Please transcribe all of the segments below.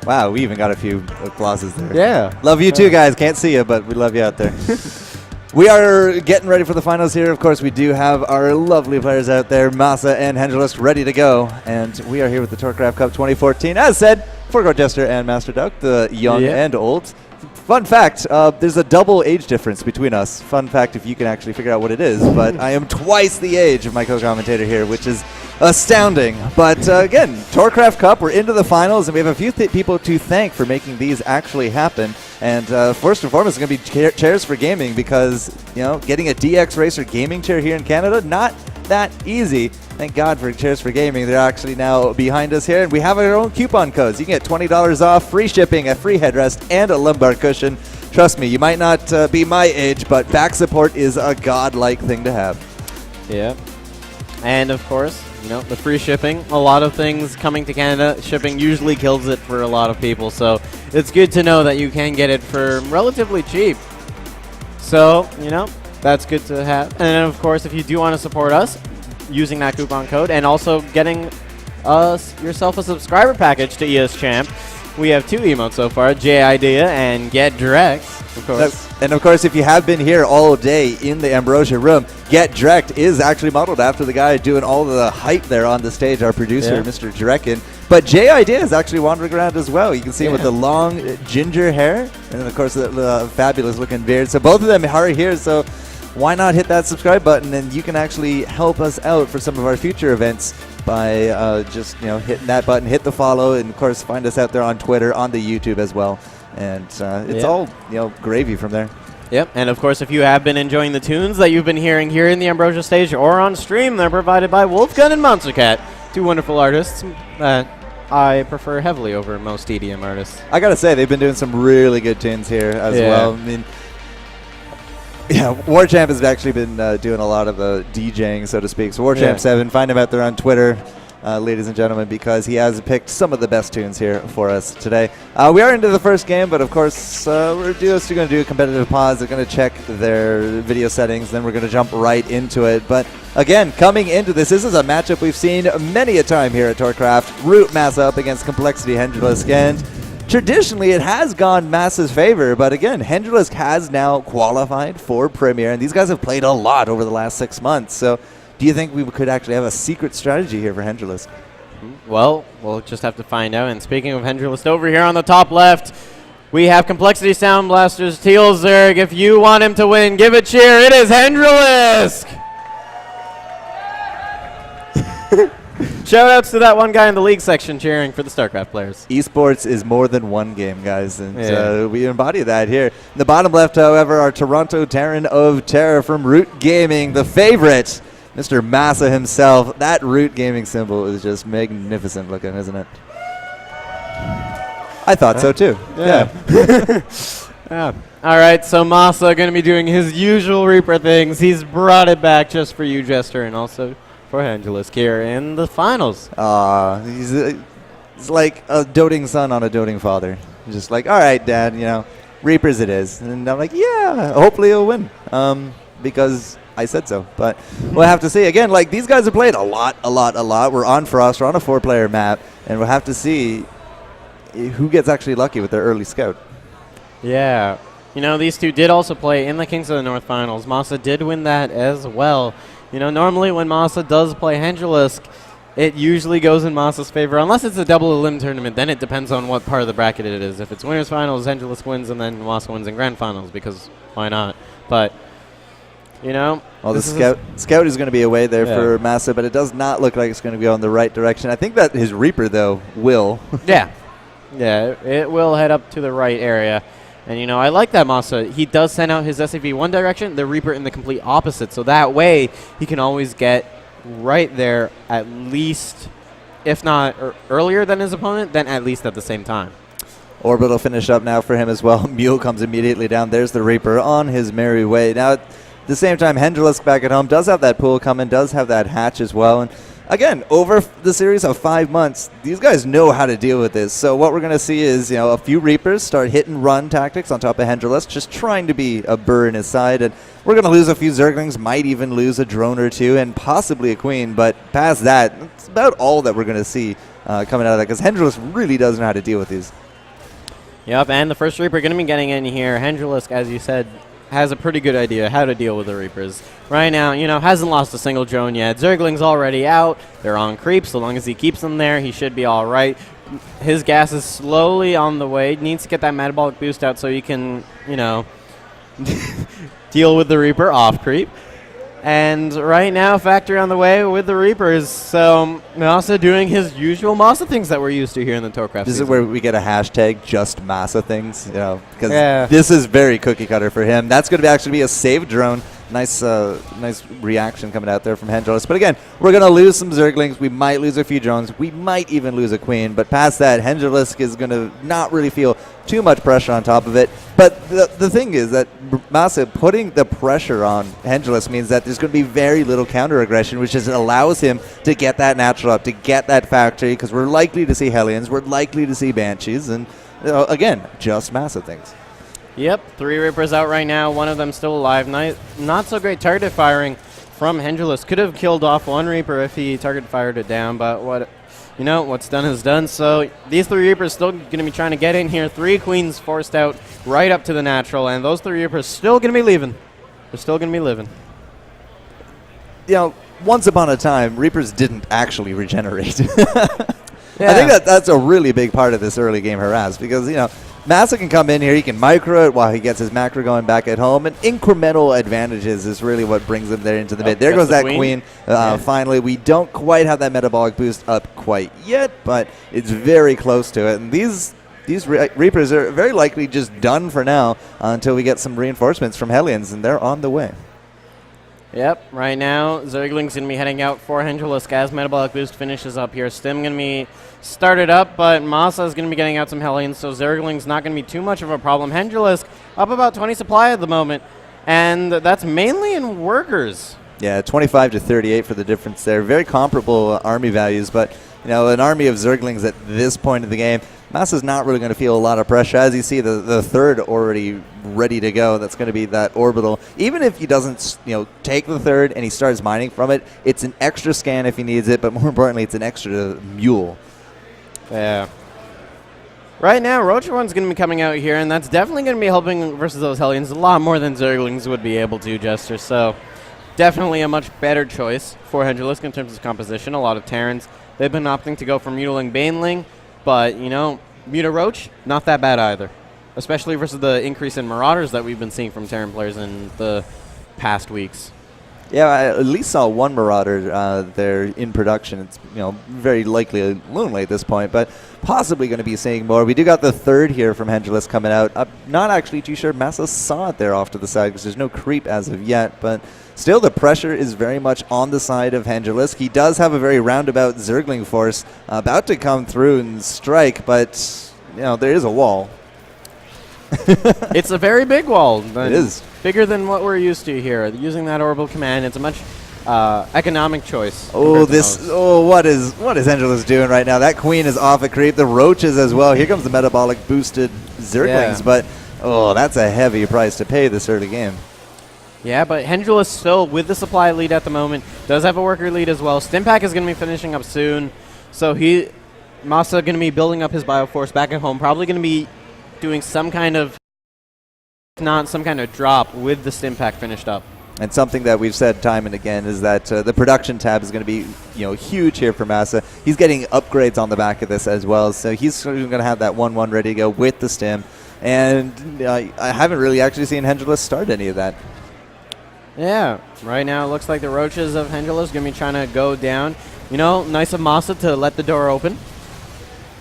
Wow, we even got a few applauses there. Yeah. Love you too, guys. Can't see you, but we love you out there. We are getting ready for the finals here. Of course, we do have our lovely players out there, MaSa and Hengelist, ready to go. And we are here with the TorCraft Cup 2014. As said, Foreground Jester and Master Duck, the young and old. Fun fact, there's a double age difference between us. Fun fact if you can actually figure out what it is. But I am twice the age of my co-commentator here, which is astounding. But again, TorCraft Cup, we're into the finals, and we have a few people to thank for making these actually happen. And first and foremost, it's going to be Chairs for Gaming because, you know, getting a DX Racer gaming chair here in Canada, not that easy. Thank God for Chairs for Gaming. They're actually now behind us here, and we have our own coupon codes. You can get $20 off, free shipping, a free headrest, and a lumbar cushion. Trust me, you might not be my age, but back support is a godlike thing to have. Yeah. And of course, you know, the free shipping. A lot of things coming to Canada, shipping usually kills it for a lot of people. So it's good to know that you can get it for relatively cheap. So, you know, that's good to have. And then of course, if you do want to support us, using that coupon code and also getting yourself a subscriber package to Eschamp. We have 2 emotes so far, J-Idea and Get Direct, of course. And of course, if you have been here all day in the Ambrosia room, Get Direct is actually modeled after the guy doing all the hype there on the stage, our producer, Mr. Drekin. But J-Idea is actually wandering around as well. You can see him with the long ginger hair and then, of course, the fabulous looking beard. So both of them are here, so why not hit that subscribe button, and you can actually help us out for some of our future events by just, you know, hitting that button, hit the follow, and of course find us out there on Twitter, on the YouTube as well. And it's all, you know, gravy from there. Yep, and of course if you have been enjoying the tunes that you've been hearing here in the Ambrosia stage or on stream, they're provided by Wolfgun and Monster Cat, 2 wonderful artists that I prefer heavily over most EDM artists. I gotta say, they've been doing some really good tunes here as well. I mean, yeah, Warchamp has actually been doing a lot of the DJing, so to speak. So Warchamp7, find him out there on Twitter, ladies and gentlemen, because he has picked some of the best tunes here for us today. We are into the first game, but of course, we're just going to do a competitive pause. They're going to check their video settings, then we're going to jump right into it. But again, coming into this is a matchup we've seen many a time here at TorCraft. ROOT.MaSa up against Complexity Hengelist, and traditionally, it has gone MaSa's favor, but again, Hengelist has now qualified for Premier, and these guys have played a lot over the last 6 months. So do you think we could actually have a secret strategy here for Hengelist? Well, we'll just have to find out. And speaking of Hengelist, over here on the top left, we have Complexity Sound Blasters, Teal Zerg. If you want him to win, give a cheer. It is Hengelist! Shout-outs to that one guy in the league section cheering for the StarCraft players. Esports is more than one game, guys, and we embody that here. In the bottom left, however, our Toronto Terran of Terror from Root Gaming, the favorite, Mr. MaSa himself. That Root Gaming symbol is just magnificent looking, isn't it? I thought so, too. Yeah. All right, so MaSa going to be doing his usual Reaper things. He's brought it back just for you, Jester, and also for Hengelist here in the finals. He's like a doting son on a doting father. Just like, all right, Dad, you know, Reapers it is. And I'm like, yeah, hopefully he'll win because I said so. But we'll have to see. Again, like, these guys have played a lot. We're on Frost. We're on a 4-player map, and we'll have to see who gets actually lucky with their early scout. Yeah. You know, these two did also play in the Kings of the North finals. MaSa did win that as well. You know, normally when MaSa does play Hengelist, it usually goes in MaSa's favor. Unless it's a double elim tournament, then it depends on what part of the bracket it is. If it's winners finals, Hengelist wins, and then MaSa wins in grand finals, because why not? But, you know. Well, the scout is going to be away there for MaSa, but it does not look like it's going to go in the right direction. I think that his Reaper, though, will. Yeah, it will head up to the right area. And, you know, I like that MaSa. He does send out his SAV one direction, the Reaper in the complete opposite. So that way, he can always get right there at least, if not earlier than his opponent, then at least at the same time. Orbit will finish up now for him as well. Mule comes immediately down. There's the Reaper on his merry way. Now, at the same time, Hengelist back at home does have that pool coming, does have that hatch as well. And again, over the series of 5 months, these guys know how to deal with this. So what we're going to see is, you know, a few Reapers start hit and run tactics on top of Hengelist, just trying to be a burr in his side. And we're going to lose a few Zerglings, might even lose a drone or two, and possibly a Queen. But past that, it's about all that we're going to see coming out of that, because Hengelist really does know how to deal with these. Yep, and the first Reaper going to be getting in here. Hendrilisk, as you said, has a pretty good idea how to deal with the Reapers. Right now, hasn't lost a single drone yet. Zergling's already out. They're on creep. So long as he keeps them there, he should be all right. His gas is slowly on the way. Needs to get that metabolic boost out so he can, deal with the Reaper off creep. And right now, Factory on the way with the Reapers. So MaSa doing his usual MaSa things that we're used to here in the TorCraft This season. is where we get a hashtag just MaSa things, because this is very cookie cutter for him. That's going to actually be a save drone. Nice reaction coming out there from Hendrilisk. But again, we're going to lose some Zerglings. We might lose a few drones. We might even lose a queen. But past that, Hendrilisk is going to not really feel too much pressure on top of it. But the thing is that MaSa putting the pressure on Hendrilisk means that there's going to be very little counter aggression, which just allows him to get that natural up, to get that factory, because we're likely to see Hellions, we're likely to see Banshees, and again, just MaSa things. Yep, 3 Reapers out right now. One of them still alive. Not so great target firing from Hendrilisk. Could have killed off 1 Reaper if he target fired it down, but what's done is done. So these 3 Reapers still going to be trying to get in here. 3 Queens forced out right up to the natural, and those 3 Reapers still going to be leaving. They're still going to be living. Once upon a time, Reapers didn't actually regenerate. Yeah. I think that's a really big part of this early game harass, because, MaSa can come in here, he can micro it while he gets his macro going back at home, and incremental advantages is really what brings him there into the mid. There goes that queen. Finally, we don't quite have that metabolic boost up quite yet, but it's very close to it. And these Reapers are very likely just done for now until we get some reinforcements from Hellions, and they're on the way. Yep, right now, Zergling's going to be heading out for Hendrilisk as metabolic boost finishes up here. Stim going to be started up, but MaSa is going to be getting out some Hellions, so Zergling's not going to be too much of a problem. Hendrilisk up about 20 supply at the moment, and that's mainly in workers. Yeah, 25 to 38 for the difference there. Very comparable army values, but an army of Zerglings at this point of the game, MaSa's not really going to feel a lot of pressure. As you see, the third already ready to go. That's going to be that orbital. Even if he doesn't, take the third and he starts mining from it, it's an extra scan if he needs it, but more importantly, it's an extra mule. Yeah. Right now, Roach One's going to be coming out here, and that's definitely going to be helping versus those Hellions a lot more than Zerglings would be able to, Jester. So definitely a much better choice for Hendrilisk in terms of composition. A lot of Terrans, they've been opting to go for Mutaling Baneling, but, Muta Roach, not that bad either. Especially versus the increase in Marauders that we've been seeing from Terran players in the past weeks. Yeah, I at least saw 1 Marauder there in production. It's very likely a little late at this point, but possibly going to be seeing more. We do got the third here from Hendrilisk coming out. I'm not actually too sure MaSa saw it there off to the side because there's no creep as of yet, but still the pressure is very much on the side of Hendrilisk. He does have a very roundabout Zergling force about to come through and strike, but there is a wall. It's a very big wall. It is. Bigger than what we're used to here. Using that orbital command, it's a much economic choice. What is Hendrilisk doing right now? That queen is off a creep. The roaches as well. Here comes the metabolic boosted Zerglings, but that's a heavy price to pay this early game. Yeah, but Hendrilisk still with the supply lead at the moment. Does have a worker lead as well. Stimpack is going to be finishing up soon. So MaSa going to be building up his Bioforce back at home. Probably going to be doing some kind of drop with the Stimpack finished up. And something that we've said time and again is that the production tab is going to be huge here for MaSa. He's getting upgrades on the back of this as well, so he's going to have that 1-1 ready to go with the Stim. And I haven't really actually seen Hendrilisk start any of that. Yeah, right now it looks like the Roaches of Hendrilisk going to be trying to go down. Nice of MaSa to let the door open.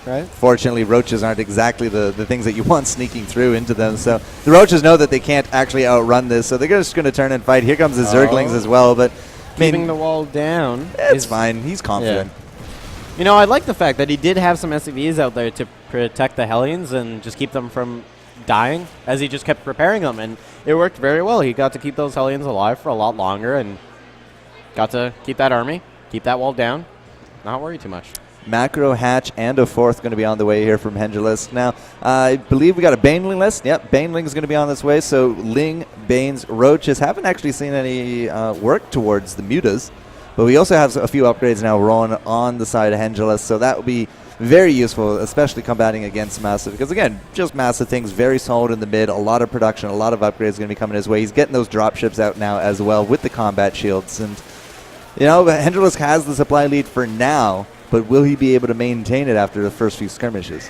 Right. Fortunately, roaches aren't exactly the things that you want sneaking through into them. So the roaches know that they can't actually outrun this, so they're just going to turn and fight. Here comes the Zerglings as well, but keeping the wall down. It's fine. He's confident. Yeah. I like the fact that he did have some SCVs out there to protect the Hellions and just keep them from dying as he just kept preparing them, and it worked very well. He got to keep those Hellions alive for a lot longer and got to keep that army, keep that wall down, not worry too much. Macro, Hatch, and a fourth going to be on the way here from Hendrilisk. Now, I believe we got a Baneling list. Yep, Baneling is going to be on this way. So Ling, Banes, Roaches haven't actually seen any work towards the Mutas. But we also have a few upgrades now rolling on the side of Hengelus, so that will be very useful, especially combating against MaSa, because again, just MaSa things very solid in the mid, a lot of production, a lot of upgrades going to be coming his way. He's getting those dropships out now as well with the combat shields, and you know, Hengelus has the supply lead for now, but will he be able to maintain it after the first few skirmishes?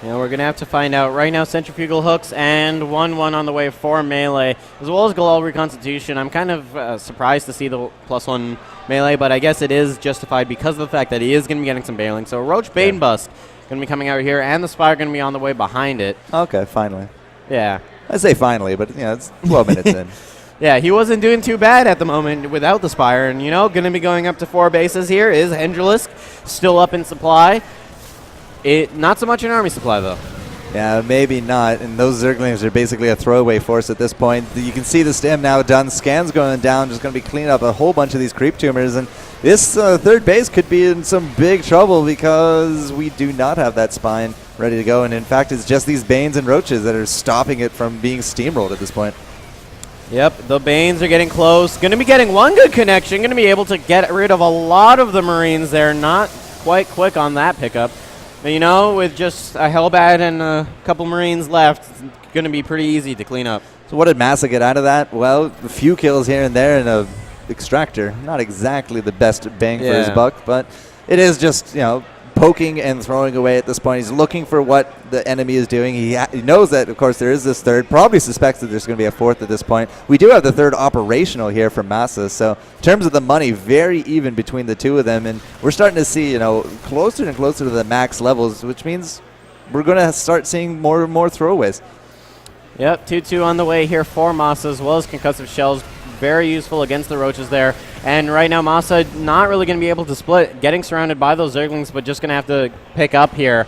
Yeah, we're going to have to find out. Right now, centrifugal hooks and 1-1 on the way for melee, as well as Galal Reconstitution. I'm kind of surprised to see the +1 melee, but I guess it is justified because of the fact that he is going to be getting some bailing. So Roach Bait and Bust going to be coming out here, and the Spire going to be on the way behind it. Okay, finally. Yeah. I say finally, but you know, it's 12 minutes in. Yeah, he wasn't doing too bad at the moment without the Spire, and you know, going to be going up to 4 bases here is Hengelus, still up in supply. Not so much an army supply, though. Yeah, maybe not. And those Zerglings are basically a throwaway force at this point. You can see the stem now done. Scans going down. Just going to be cleaning up a whole bunch of these creep tumors. And this third base could be in some big trouble because we do not have that spine ready to go. And in fact, it's just these Banes and Roaches that are stopping it from being steamrolled at this point. Yep, the Banes are getting close. Going to be getting one good connection. Going to be able to get rid of a lot of the Marines there. Not quite quick on that pickup. But, you know, with just a Hellbat and a couple Marines left, it's going to be pretty easy to clean up. So what did MaSa get out of that? Well, a few kills here and there and a extractor. Not exactly the best bang for his buck, but it is just, you know, poking and throwing away at this point. He's looking for what the enemy is doing. He knows that, of course, there is this third. Probably suspects that there's going to be a fourth at this point. We do have the third operational here from MaSa. So in terms of the money, very even between the two of them. And we're starting to see, you know, closer and closer to the max levels, which means we're going to start seeing more and more throwaways. Yep, 2-2 on the way here for MaSa, as well as concussive shells. Very useful against the Roaches there. And right now, MaSa not really going to be able to split, getting surrounded by those Zerglings, but just going to have to pick up here.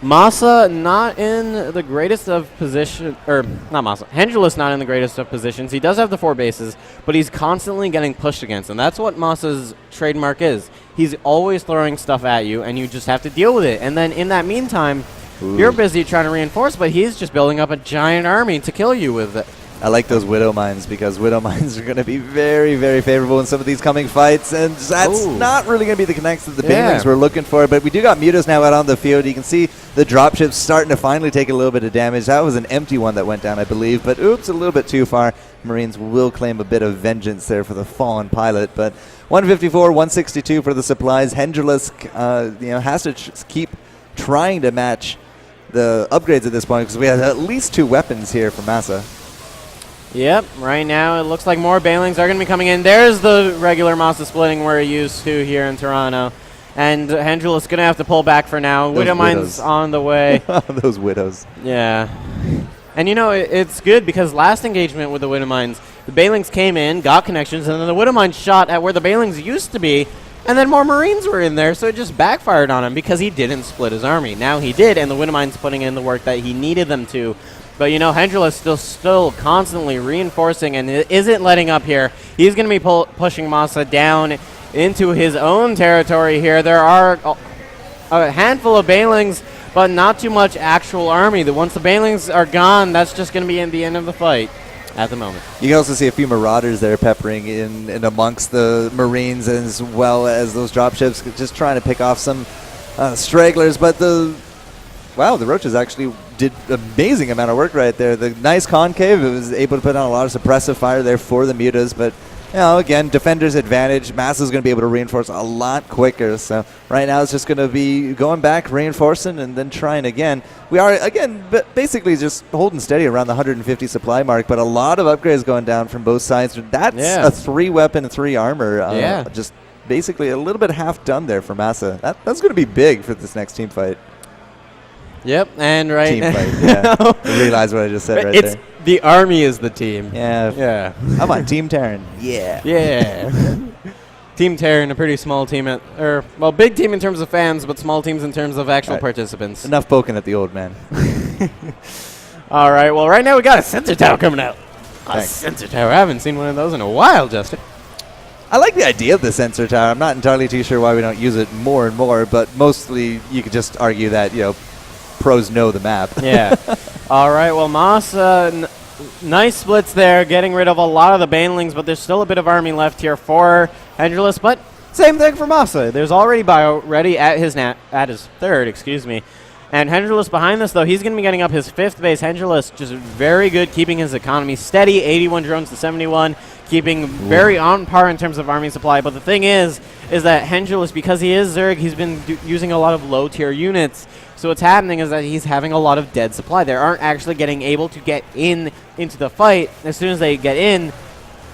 MaSa not in the greatest of position, or not MaSa, Hengelus not in the greatest of positions. He does have the 4 bases, but he's constantly getting pushed against, and that's what MaSa's trademark is. He's always throwing stuff at you, and you just have to deal with it. And then in that meantime, you're busy trying to reinforce, but he's just building up a giant army to kill you with it. I like those Widow Mines because Widow Mines are going to be very, very favorable in some of these coming fights, and that's not really going to be the connects that the Banelings were looking for. But we do got Mutas now out on the field. You can see the dropships starting to finally take a little bit of damage. That was an empty one that went down, I believe, but oops, a little bit too far. Marines will claim a bit of vengeance there for the fallen pilot, but 154, 162 for the supplies. Hengelus, you know, has to keep trying to match the upgrades at this point because we have at least 2 weapons here for MaSa. Yep, right now it looks like more Banelings are going to be coming in. There's the regular MaSa splitting we're used to here in Toronto. And Hengelus is going to have to pull back for now. Widow Mine's on the way. Those Widows. Yeah. And you know, it's good because last engagement with the Widow Mines, the Banelings came in, got connections, and then the Widow Mines shot at where the Banelings used to be, and then more Marines were in there, so it just backfired on him because he didn't split his army. Now he did, and the Widow Mines putting in the work that he needed them to. But, you know, Hengelus still constantly reinforcing and isn't letting up here. He's going to be pushing MaSa down into his own territory here. There are a handful of Banelings, but not too much actual army. Once the Banelings are gone, that's just going to be in the end of the fight at the moment. You can also see a few Marauders there peppering in amongst the Marines as well as those dropships, just trying to pick off some stragglers. But the Roaches actually did amazing amount of work right there. The nice concave, it was able to put on a lot of suppressive fire there for the Mutas, but you know, again, defender's advantage. MaSa's going to be able to reinforce a lot quicker. So right now it's just going to be going back, reinforcing, and then trying again. We are, again, basically just holding steady around the 150 supply mark, but a lot of upgrades going down from both sides. That's a 3 weapon, 3 armor. Just basically a little bit half done there for MaSa. That's going to be big for this next team fight. Yep, and right team fight, yeah. I realize what I just said right there. The army is the team. Yeah. How about Team Terran? Yeah. Team Terran, a pretty small team big team in terms of fans, but small teams in terms of actual participants. Enough poking at the old man. All right, well, right now we got a sensor tower coming out. Thanks. A sensor tower. I haven't seen one of those in a while, Justin. I like the idea of the sensor tower. I'm not entirely too sure why we don't use it more and more, but mostly you could just argue that, you know, pros know the map. Yeah. All right. Well, MaSa, nice splits there, getting rid of a lot of the Banelings, but there's still a bit of army left here for Hendrelus, but same thing for MaSa. There's already bio ready at his third, excuse me. And Hendrelus behind this, though, he's going to be getting up his 5th base. Hendrelus just very good, keeping his economy steady, 81 drones to 71, keeping very on par in terms of army supply. But the thing is that Hendrelus, because he is Zerg, he's been using a lot of low-tier units. So what's happening is that he's having a lot of dead supply. They aren't actually getting able to get into the fight. As soon as they get in,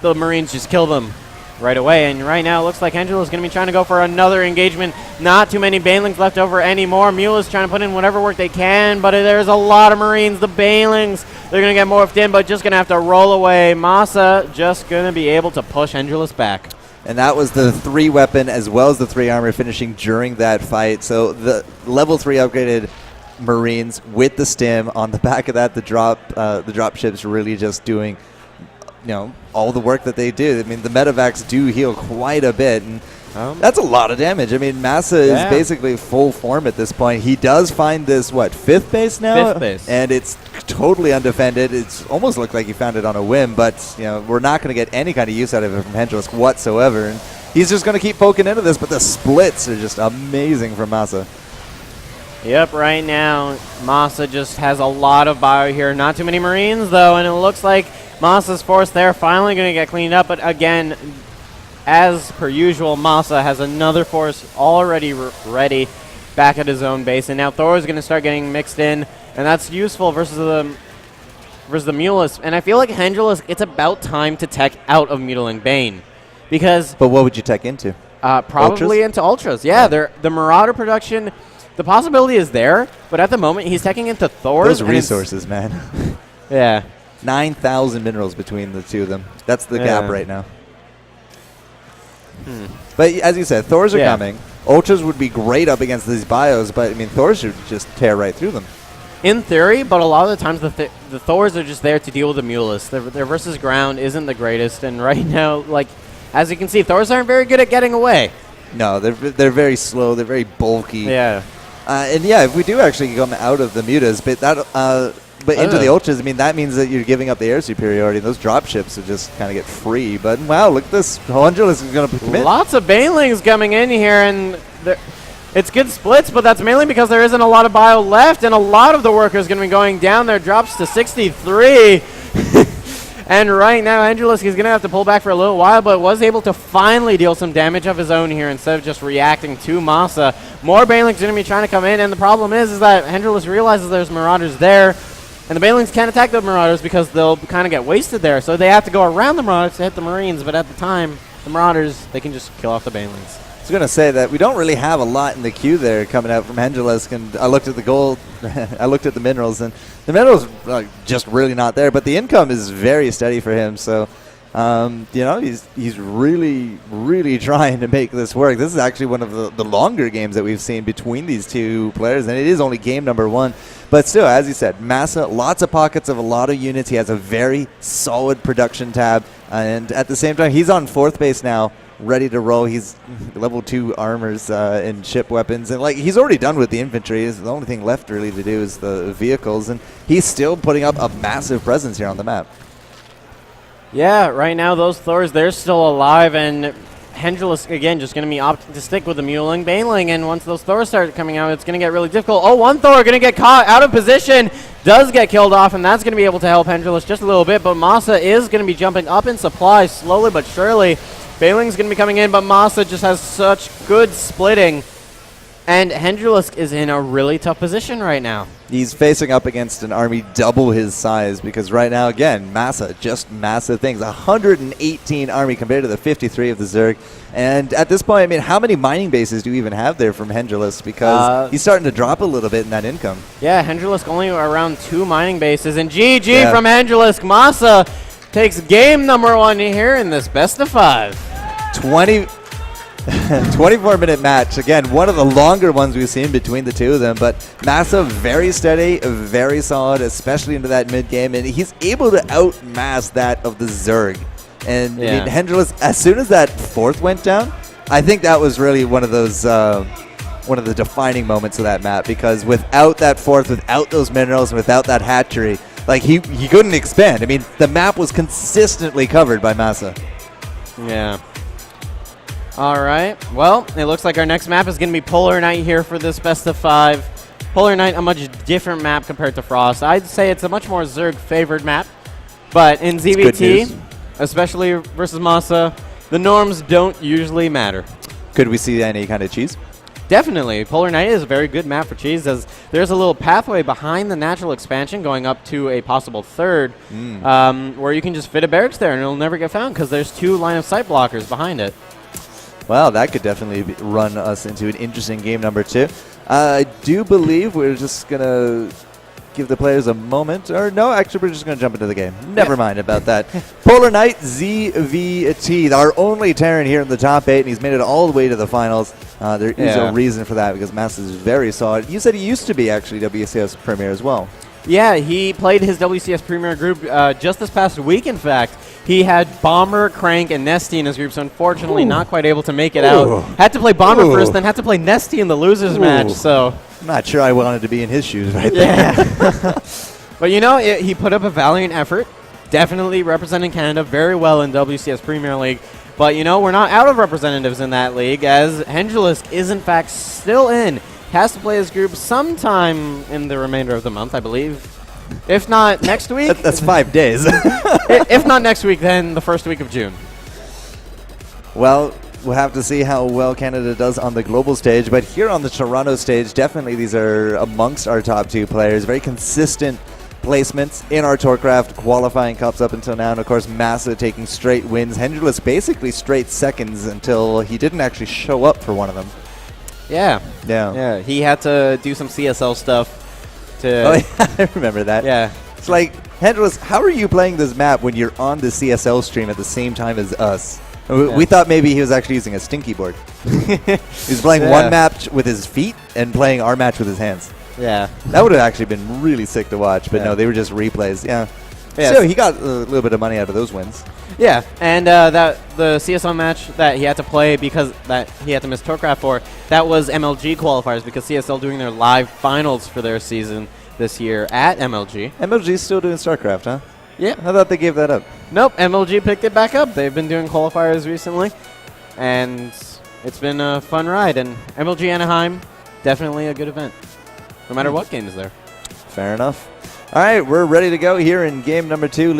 the Marines just kill them right away. And right now it looks like Hendrelus is going to be trying to go for another engagement. Not too many Banelings left over anymore. Mula's trying to put in whatever work they can, but there's a lot of Marines. The Banelings, they're going to get morphed in, but just going to have to roll away. MaSa just going to be able to push Hendrelus back. And that was the 3 weapon as well as the 3 armor finishing during that fight. So the level 3 upgraded Marines with the stim. On the back of that, the drop ships really just doing all the work that they do. I mean, the medevacs do heal quite a bit, and that's a lot of damage. I mean, MaSa is basically full form at this point. He does find this, 5th base now? 5th base. And it's totally undefended. It's almost looked like he found it on a whim, but we're not going to get any kind of use out of it from Hendrelus whatsoever. And he's just going to keep poking into this, but the splits are just amazing from MaSa. Yep, right now, MaSa just has a lot of bio here. Not too many Marines, though, and it looks like MaSa's force there finally going to get cleaned up. But again, as per usual, MaSa has another force already ready back at his own base. And now Thor is going to start getting mixed in, and that's useful versus the Mulus. And I feel like Hendrelus, it's about time to tech out of Mutiling Bane. But what would you tech into? Probably into Ultras. Yeah, the Marauder production, the possibility is there, but at the moment he's teching into Thor's. Those resources, man. Yeah. 9,000 minerals between the two of them. That's the gap right now. But as you said, Thors are coming. Ultras would be great up against these bios, but I mean, Thors should just tear right through them. In theory, but a lot of the times the Thors are just there to deal with the Mulus. Their versus ground isn't the greatest, and right now, as you can see, Thors aren't very good at getting away. No, they're very slow. They're very bulky. Yeah. And if we do actually come out of the mutas, but into the Ultras, I mean, that means that you're giving up the air superiority, and those drop ships will just kind of get free. But wow, look at this. Hendrelus is going to commit. Lots of Banelings coming in here, and it's good splits, but that's mainly because there isn't a lot of bio left, and a lot of the workers going to be going down there. Drops to 63. And right now, Hendrelus is going to have to pull back for a little while, but was able to finally deal some damage of his own here instead of just reacting to MaSa. More Banelings going to be trying to come in, and the problem is that Hendrelus realizes there's Marauders there, and the Banelings can't attack the Marauders because they'll kind of get wasted there, so they have to go around the Marauders to hit the Marines, but at the time, the Marauders, they can just kill off the Banelings. I was going to say that we don't really have a lot in the queue there coming out from Hendrelus, and I looked at the gold, I looked at the minerals, and the minerals are just really not there, but the income is very steady for him, so he's really, really trying to make this work. This is actually one of the longer games that we've seen between these two players, and it is only game number 1. But still, as you said, MaSa, lots of pockets of a lot of units. He has a very solid production tab, and at the same time, he's on 4th base now, ready to roll. He's level 2 armors and ship weapons, and he's already done with the infantry. The only thing left really to do is the vehicles, and he's still putting up a massive presence here on the map. Yeah, right now those Thors, they're still alive, and Hendrelus, again, just going to be opting to stick with the Mutiling Baneling, and once those Thors start coming out, it's going to get really difficult. Oh, one Thor going to get caught out of position, does get killed off, and that's going to be able to help Hendrelus just a little bit, but MaSa is going to be jumping up in supply slowly but surely. Baneling's going to be coming in, but MaSa just has such good splitting, and Hendrelus is in a really tough position right now. He's facing up against an army double his size because right now, again, MaSa, just massive things. 118 army compared to the 53 of the Zerg. And at this point, I mean, how many mining bases do you even have there from Hendrelus? Because he's starting to drop a little bit in that income. Yeah, Hendrelus only around 2 mining bases. And GG from Hendrelus. MaSa takes game number 1 here in this best of 5. 24-minute match. Again, one of the longer ones we've seen between the two of them, but MaSa very steady, very solid, especially into that mid-game, and he's able to outmass that of the Zerg. And I mean, Hendrelus, as soon as that 4th went down, I think that was really one of those one of the defining moments of that map, because without that 4th, without those minerals, and without that hatchery, he couldn't expand. I mean, the map was consistently covered by MaSa. Yeah. All right. Well, it looks like our next map is going to be Polar Night here for this best of 5. Polar Night, a much different map compared to Frost. I'd say it's a much more Zerg favored map. But in ZVT, especially versus MaSa, the norms don't usually matter. Could we see any kind of cheese? Definitely. Polar Night is a very good map for cheese, as there's a little pathway behind the natural expansion going up to a possible third, where you can just fit a barracks there and it'll never get found because there's 2 line of sight blockers behind it. Well, that could definitely run us into an interesting game number 2. I do believe we're just going to give the players a moment. Or no, actually, we're just going to jump into the game. Never mind about that. Polar Knight ZVT, our only Terran here in the top 8, and he's made it all the way to the finals. There is a reason for that because MaSa is very solid. You said he used to be actually WCS Premier as well. Yeah, he played his WCS Premier group just this past week, in fact. He had Bomber, Crank, and Nesty in his group, so unfortunately not quite able to make it out. Had to play Bomber first, then had to play Nesty in the losers match, so... I'm not sure I wanted to be in his shoes right there. But you know, he put up a valiant effort, definitely representing Canada very well in WCS Premier League. But you know, we're not out of representatives in that league, as Hengelusk is in fact still in. Has to play his group sometime in the remainder of the month, I believe. If not next week. That's 5 days. If not next week, then the first week of June. Well, we'll have to see how well Canada does on the global stage. But here on the Toronto stage, definitely these are amongst our top 2 players. Very consistent placements in our TorCraft qualifying cups up until now. And, of course, MaSa taking straight wins. Hengelusk basically straight seconds until he didn't actually show up for one of them. Yeah, he had to do some CSL stuff. Oh, yeah, I remember that. Yeah. It's like, Hengelusk, how are you playing this map when you're on the CSL stream at the same time as us? Yeah. We thought maybe he was actually using a stinky board. He's playing one match with his feet and playing our match with his hands. Yeah. That would have actually been really sick to watch, but no, they were just replays. Yeah. Yes. So he got a little bit of money out of those wins. Yeah, and the CSL match that he had to play because that he had to miss TorCraft for, that was MLG qualifiers because CSL doing their live finals for their season this year at MLG. MLG's still doing StarCraft, huh? Yeah. I thought they gave that up. Nope, MLG picked it back up. They've been doing qualifiers recently, and it's been a fun ride. And MLG Anaheim, definitely a good event, no matter what game is there. Fair enough. All right, we're ready to go here in game number 2.